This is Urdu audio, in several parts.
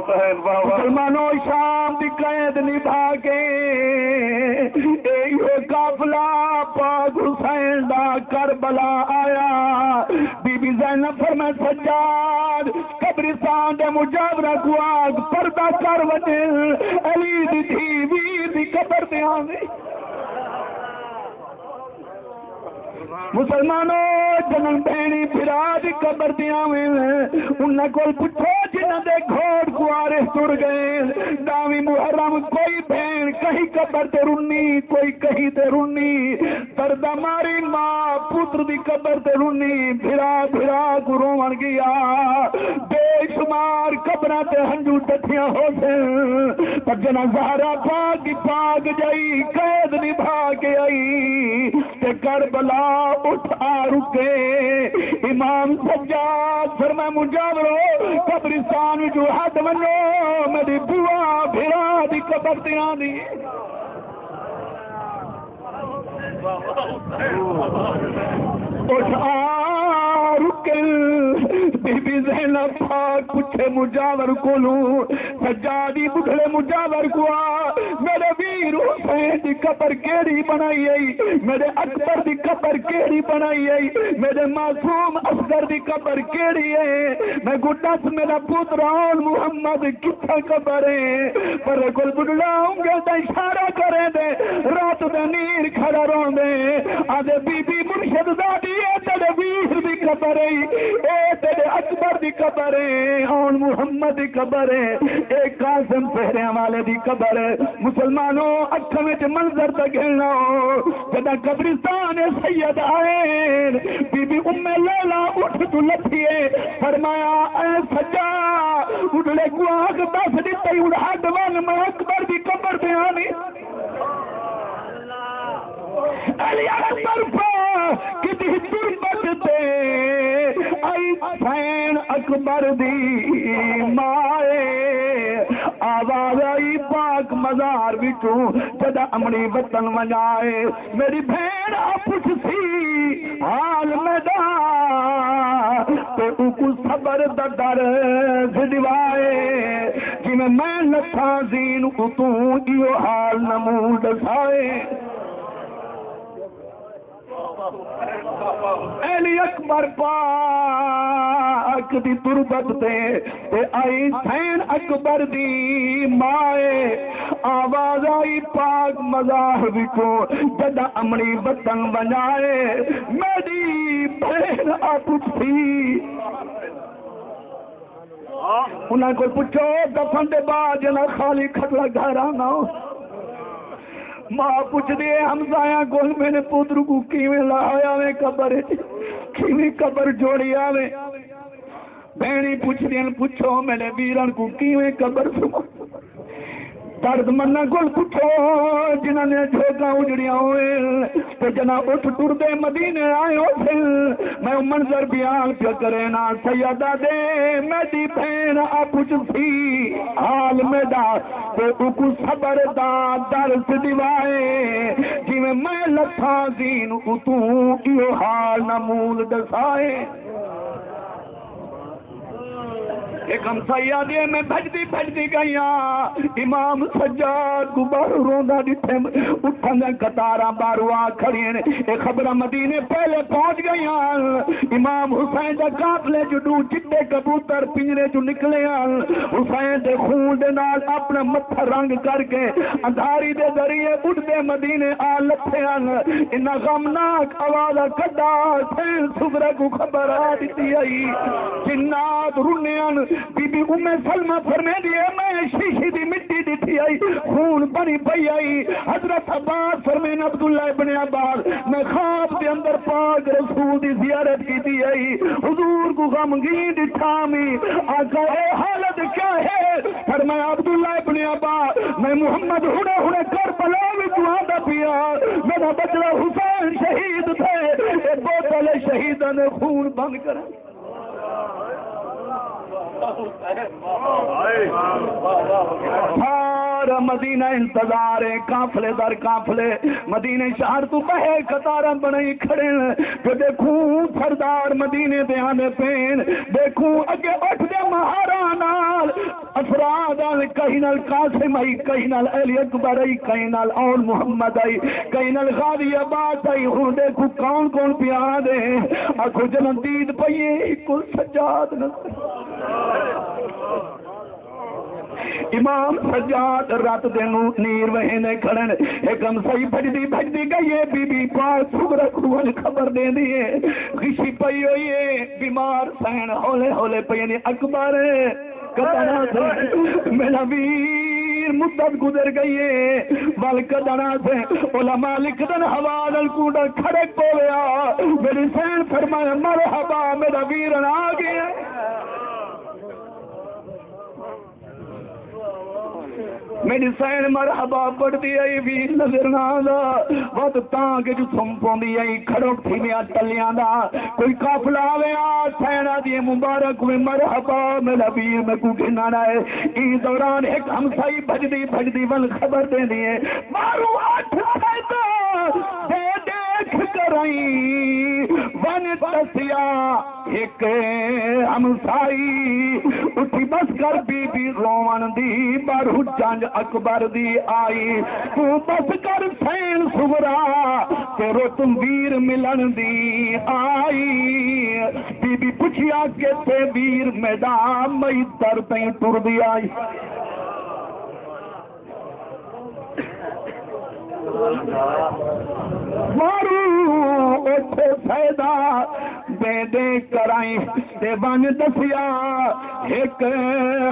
مسلمانوں شام دی قید نبھا کے ایو قافلہ پاک حسین دا کربلا آیا. بی بی زینب فرمائے سجاد قبرستان دے مجاورہ کو آگ پردہ کر وجہ علی دی تھی ویر دی قبر دے آنے. مسلمانوں جنن بہنی پھرا دی قبر دیاں میں انہاں کول پوچھو جنہاں دے گھوڑ کوارے تر گئے. داویں محرم کوئی بہن کہیں قبر تے رونی کوئی کہیں تے رونی. دردہ ماری ماں پتر دی قبر تے رونی. پھرا پھرا کو روون گیا بے شمار قبراں تے ہنجو ڈٹھیاں ہو سن. پر جنا زہرا پاک جائی قید نبھا کے آئی تے کربلا اٹھ آ رکے. امام سجاد فرمائے مجاورو قبرستان جو حد منو میری بوا بھرا دی قبر دیاں دی. اٹھ آ رکے. بی بی زینب پاک پوچھے مجاور کو لوں سجادی بکھڑے مجاور کو آ میرے ویر حسین دی قبر کیڑی بنائی آئی. میرے اکبر دی قبر کیڑی بنائی آئی. میرے معصوم اصغر دی قبر کیڑی ہے. میں گڈس میرا پتران محمد کتھا قبر ہے. پر کل بڑھڑا ہوں گے تو اشارہ کرے دے رات دے نیر کھڑا رون دے آدھے بی بی مرشد دادی ہے تیرے ویر دی قبر ہے. اے تیرے اکبر دی قبر ہے. آن محمد دی قبر ہے. ایک قاسم پہرے والے دی قبر ہے. مسلمانوں اکھا میں منظر تک گھلنا ہو جدا قبرستان سید آئین بی بی ام لیلا اٹھ تو لپھیے فرمایا اے سجا اٹھلے کو آگ دس دیتا ہی اڑھا دوان میں اکبر دی قبر پہ آنی. علی اکبر پا کتی تربت تے آئی حسین اکبر دی مائے. آواز آئی پاک مزار بچوں جدا امنی وطن ونجائے. میری بہن اپچ سی حال میدا تو اکو صبر در زدوائے جی میں لکھا زین اتوں ایو حال نمو دسائے. علی اکبر پاک دی تربت تے آئی حسین اکبر دی مائے. آواز آئی پاک مزاح وچوں جدا امنی وطن ونجائے. میری بہن اپچ تھی انہاں کو پوچھو دفن دے بعد جنا خالی کھٹڑا گھر آنا ہو. ماں پوچھ دیے ہمسایاں کول میں نے پتر کو کیویں لایا میں قبر کیویں قبر جوڑی آوے. بہنی پوچھ دین پوچھو میرے ویرن کو کیویں قبر سما. درد منا کول پوچھو جنہاں نے جھوکاں اجڑیاں ہوئے تے جنا اٹھ ٹر دے مدینے آئے ہو پھر میں منظر بیان پہ کرے نا سیدہ دے میری بہن اپچ تھی حال میدا تے اکو صبر دا درس دیوائے جی میں لکھا دین اتوں ایو حال نمول دسائے. ایک ہم سیادے میں بھجدی گئیاں امام سجاد کو باہر روندہ دیتے اٹھن دیں قطاراں باہروا کھڑیے نے. ایک خبرہ مدینے پہلے پہنچ گئیاں. امام حسین دا قافلے جو چٹے کبوتر پنجرے جو نکلے حسین دے خون دے نال اپنا متھا رنگ کر کے اندھاری دے ذریعے اٹھ دے مدینے آ لپھے انہا غمناک آوازہ کڈا حسین صغرہ کو خبر آ دیتی آئی. جنات رنیاں بی بی ام سلمہ فرمے دیئے میں شیشی دی مٹی دیتی آئی خون بنی پئی آئی. حضرت عباس فرمین عبداللہ ابن عباس میں خواب دے اندر پاک رسول دی زیارت کی دی آئی. حضور کو غمگین دی ٹھامی آقا اے حالت کیا ہے فرمایا عبداللہ ابن عباس میں محمد ہونے کربلا میں جوان دا پیا میرا بچڑا حسین شہید تھے اے بوتل شہیدہ نے خون بند کرا. سارا مدینہ انتظار ہے قافلے در قافلے مدینہ شہر تو بہے قطارہ بنائی کھڑے جو دیکھوں سردار مدینے دے آنے پین دیکھوں اگے اٹھ دے مہارا نال افراد آل کہیں نال قاسم آئی کہیں نال علی اکبر آئی کہیں نال اور محمد آئی کہیں نال غازی عباس آئی ہوں دیکھو کون کون پیاں دے آکھو جنم دید پئیے کل سجاد نصر امام سجاد رات دینو نیر وہینے کھڑن ایکم صحیح بھج دی گئی بی بی پاک صبر کھوڑ خبر دے دیئے غشی پئی ہوئیے بیمار سین ہولے ہولے پئینے اکبر کتنا سے میرا ویر مدت گزر گئی ہے والکدنا سے علماء لکھدن حوال الکوڑا کھڑے پولیا میری سین فرمایا مرحبا میرا ویرن آگے میری سین مرحبا پڑھ دی آئی بھی نظر نہ دا وقت تاں جو سمپوں دی آئی کھڑک تھی میں ٹلیاں دا کوئی قافلہ آویا سینہ دی مبارک میں مرحبا میرا ویر میں کو گھنا نہ ہے ای دوران ایک ہمسائی بھج دی ول خبر دے دیئے مارو آٹھ سیتا دے دیکھ کرائیں ون تسیا ایک ہمسائی اٹھی بس کر بی بی روان دی بارو جانج اکبر دی آئی تو بس کر سین سورا تیرو تم ویر ملن دی آئی بی بی پچھیا کے تے ویر میدان مئی در تین ٹر دی آئی مارو اٹھے فیدا دے دے کرائیں دے بان دسیا ایک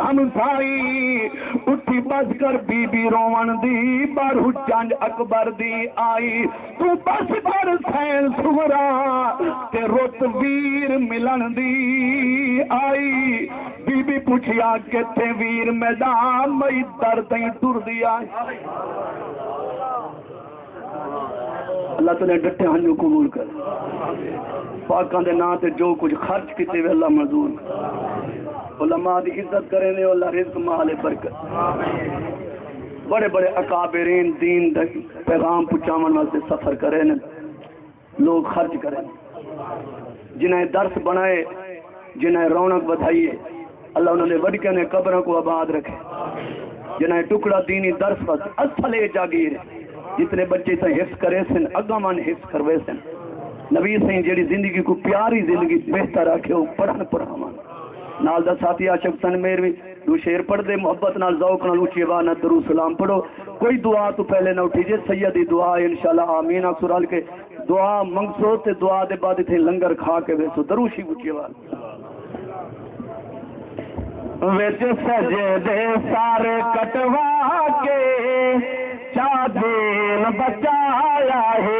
ہمسائی اٹھی بس کر بی بی روان دی بارو چانج اکبر دی آئی تو بس کر سین سورا تے روت ویر ملن دی آئی بی بی پوچھیا کہ تے ویر میدان مئی در تین ٹر دی آئی اللہ تعالیٰ ڈٹے ہنجو قبول کر پاکاں دے نا تے جو کچھ خرچ کیتے ہوئے اللہ منظور علماء دی عزت کریں دے اللہ رزق مال برکت بڑے بڑے اکابرین دین دے پیغام پہنچاون واسطے سفر کریں لوگ خرچ کریں جنہیں درس بنائے جنہیں رونق بدھائیے اللہ انہوں نے وڈکے نے قبروں کو آباد رکھے جنہیں ٹکڑا دینی درس بس اصل جاگیر جتنے بچے سے حفظ کرے سن اگمان حفظ کروے سن نبی سے جیڑی زندگی کو پیاری زندگی بہتر رکھے ہو پڑھن پڑھامان نال دا ساتھی عاشق سن میروی دو شیر پڑھ دے محبت نال ذوق نال اونچی آواز درود سلام پڑھو کوئی دعا تو پہلے نہ اٹھی جے سیدی دعا انشاءاللہ آمین سورال کے دعا منگسو تے دعا دے بعد تھے لنگر کھا کے ویسو دروشی اونچی آواز وچ سجدے سارے کٹوا کے چادین بچایا ہے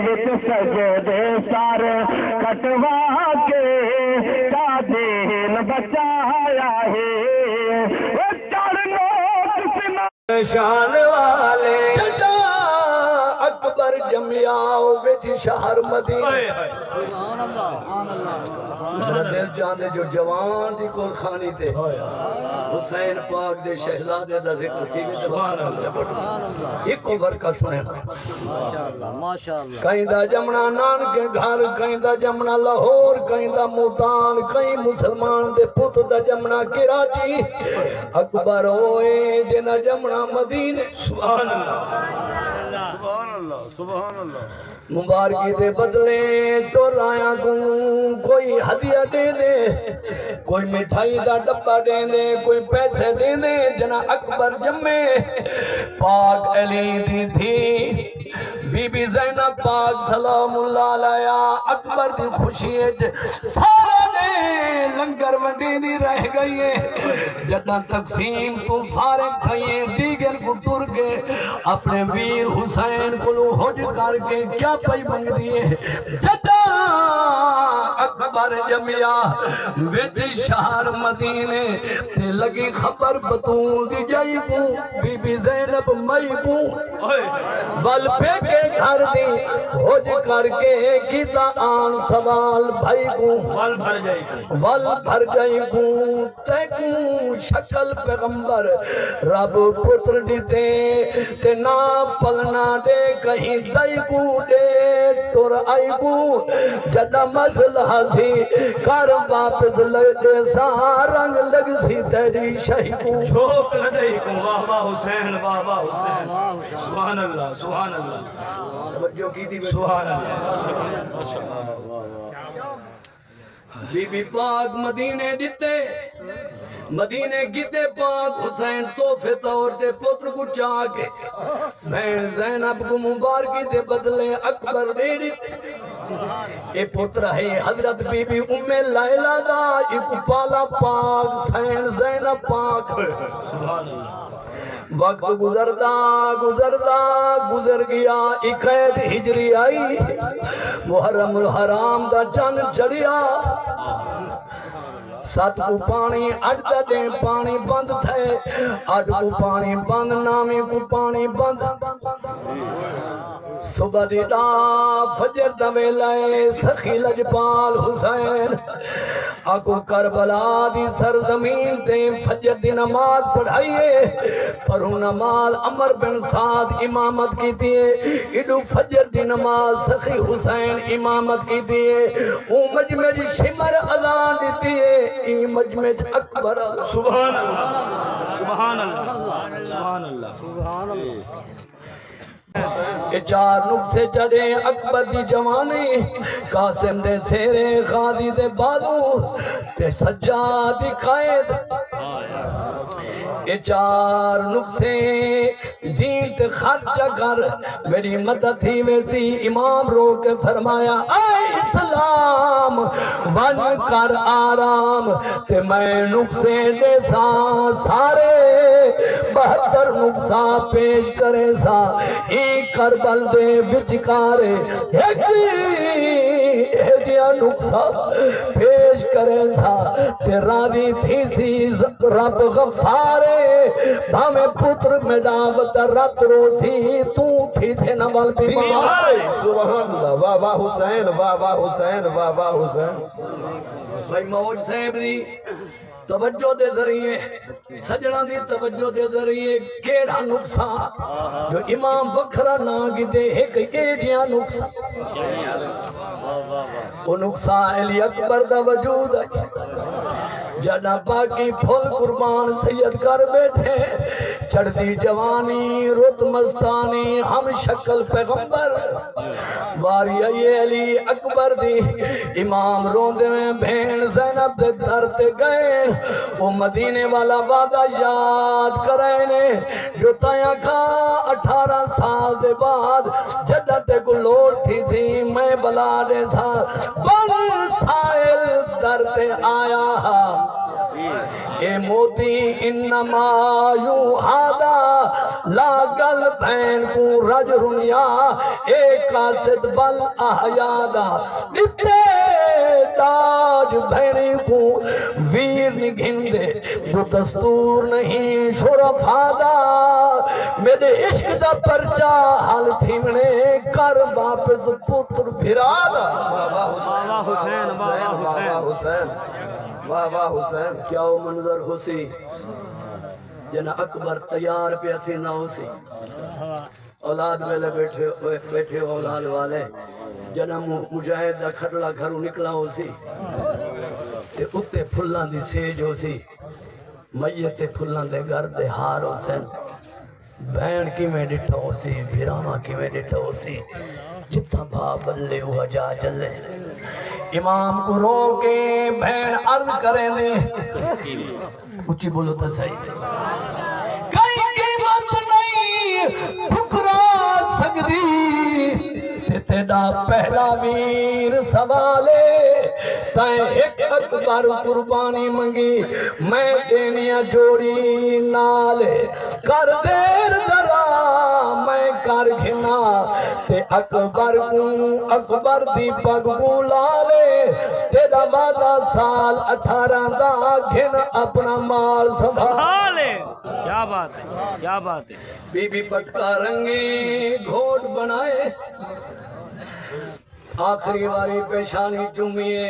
وچ سجدے سارے کٹوا کے چادین بچایا ہے چڑھو کس شان والے اکبر جمیاؤ وچ شہر مدینہ سبحان اللہ دل چاندے جو جوان دی کول خانی تے حسین پاک دے شہزادے دا ذکر تھی وچ سبحان اللہ ایک ورکا سنے ماشاءاللہ کہیں دا جمنا نان کے گھر کہیں دا جمنا لاہور کہیں دا ملتان کہیں مسلمان دے پت دا جمنا کراچی اکبر ہوئے جنا جمنا مدینے سبحان اللہ سبحان اللہ سبحان اللہ مبارکی دے بدلے تو رایا گوں کوئی ہدیہ دے دے کوئی مٹھائی دا ڈبہ دے دے کوئی پیسے دے دے جنا اکبر جمے پاک علی دی تھی بی بی زینب پاک سلام اللہ علیہ اکبر دی خوشی سارے نے لنگر ونڈی دی رہ گئی ہے جدہ تقسیم تو فارغ تھائیے دیگر کو ٹر کے اپنے ویر حسین کو لو حج کر کے کیا پئی منگ دیئے جدہ اکبر جمعہ وچ شہر مدینے تے لگی خبر بطول دی جائی کو بی بی زینب مئی کو ول پہ کے گھر دی حج کر کے کیتا آن سوال بھائی کو ول بھر گئی گوں تیکوں شکل پیغمبر رب پتر دیتے تے نا پلنا دے کہیں دائی گوں دے تور آئی گوں جدہ مسئلہ سی کر واپس لگے سا رنگ لگ سی تیری شہی گوں چھوک لدئی کو واہ واہ حسین واہ واہ حسین سبحان اللہ سبحان اللہ توجہ کی تھی سبحان اللہ بی بی پاک مدینے دیتے مدینے گیتے پاک حسین توفے طور دے پتر کو چاکے بہن زینب کو مبارکی دے بدلے اکبر دے دیتے اے پتر ہے حضرت بی بی ام لیلہ دا ایک پالا پاک سین زینب پاک سبحان اللہ وقت گزر گیا اکیٹ ہجری آئی محرم الحرام دا چند چڑیا سات کو پانی اٹھتا دیں پانی بند تھے اٹھ کو پانی بند نامی کو پانی بند صبح دی دا فجر دا ویلائے سخی لجپال حسین آکو کربلا دی سرزمین تے فجر دی نماز پڑھائیے پرھو نماز عمر بن سعد امامت کی دیئے ایڈو فجر دی نماز سخی حسین امامت کی دیئے او مجمج شمر اذان دیئے ای مجمج اکبر سبحان اللہ سبحان اللہ سبحان اللہ یہ چار نقصے چڑھے اکبر دی جوانی قاسم دے سیرے غازی دے بازو تے سجاد دی قائد یہ چار نقصے دین تے خرچہ کر میری مدد ہی ویسی امام رو کے فرمایا اے اسلام ون کر آرام تے میں نقصے دے سارے 72 نقصہ پیش کرے سا ایک کربل دے وچکارے ایک جیا نقصہ پیش کرے سا تے راضی تھی سی رب غفارے بھامے پتر میں ڈاوت رت روسی تو تھی سے نوال بیمار سبحان اللہ واہ واہ حسین واہ واہ حسین واہ واہ حسین بھائی موج صاحب دی توجہ دے ذریعے سجنہ دی توجہ دے ذریعے کیڑا نقصان جو امام وکھرا ناگی دے ایک ایجیا نقصان وہ نقصان علی اکبر دا وجود ہے جنا باقی پھول قربان سید کر بیٹھے چڑھتی جوانی رت مستانی ہم شکل پیغمبر باری یہ علی اکبر دی امام روندے میں بھین زینب دے درتے گئے وہ مدینے والا وعدہ یاد کرائنے جو تایاں کھا 18 سال دے بعد جدت کو لوڑ تھی میں بلا دے سا بن سائل درتے آیا اے موتی انما یوں ہادا لاگل بین کو رج رنیا اے قاسد بل احیادا اتنے تاج بینی کو ویر نگھن دے وہ دستور نہیں شرفادا میرے عشق دا پرچا حال تھیمنے کر واپس پتر بھرادا واہ حسین واہ حسین واہ واہ حسین کیا وہ منظر ہو سی جنا اکبر تیار پہ تھی نہ ہو سی اولاد ویلے بیٹھے اولاد والے جنا مجاہد دا کھڑلا گھروں نکلا ہو سی تے اتے پھلاں دی سیج ہو سی میت پھلاں دے گھر دے ہار ہو سن بہن کی میں ڈٹھا ہو سی بھراما کی میں ڈٹھا ہو سی جتنا بھا بلے ہوا جا چلے امام کو رو کے بہن عرض کریں دے اچھی بولو تو صحیح کئی قیمت نہیں ٹھکرا سکتی تیڑا پہلا ویر سوالے تائیں ایک اکبر قربانی منگی میں دینیا جوڑی نالے کر دیر ذرا میں کر گھنا تے اکبر دی پگ کو لالے تیرا وعدہ سال 18 دا گھن اپنا مال سنبھالے کیا بات ہے کیا بات ہے بی بی پٹکا رنگی گھوٹ بنائے آخری واری پیشانی چومیے